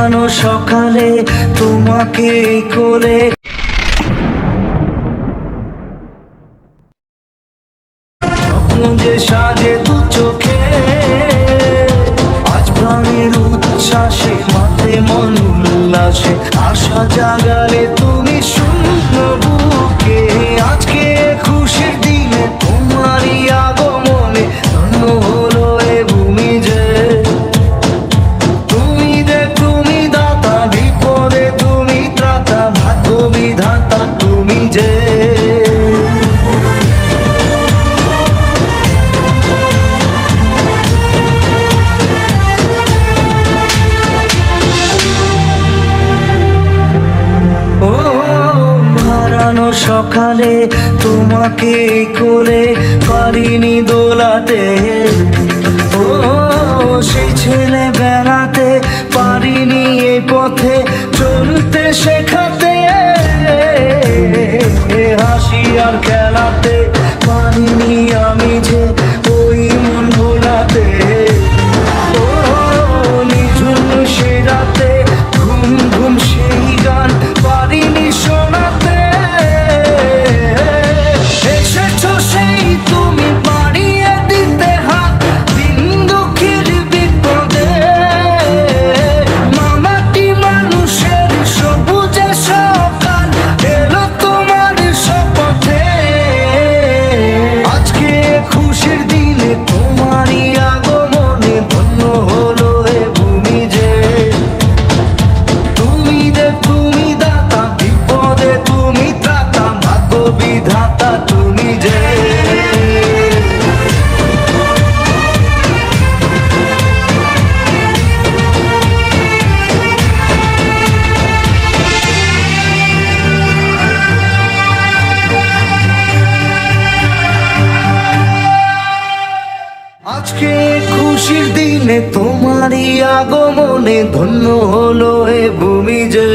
হারানো সকালে তোমাকে কোলে স্বপ্ন যে সাজে দু চোখে আজ প্রাণের উচ্ছ্বাসে মাঠে মন উল্লাসে আশা জাগালে তুমি শূন্য বুকে আজকে খুশির দিনে তোমারই আগমনে ধন্য হলো এ ভূমি যে তুমি দাতা বিপদে তুমি ত্রাতা ভাগ্য বিধাতা তুমি যে সকালে তোমাকে কোলে পারিনি দোলাতে ও সেই ছেলে বেড়াতে পারিনি এই পথে চলতে শেখাতে হাসি আর খেলাতে পারিনি আমি যে ওই মন ভোলাতে ও নিঝুম সে রাতে ঘুম ঘুম সেই গান পারিনি শোনাতে আজকে খুশির দিনে তোমারই আগমনে ধন্য হলো এ ভূমি যে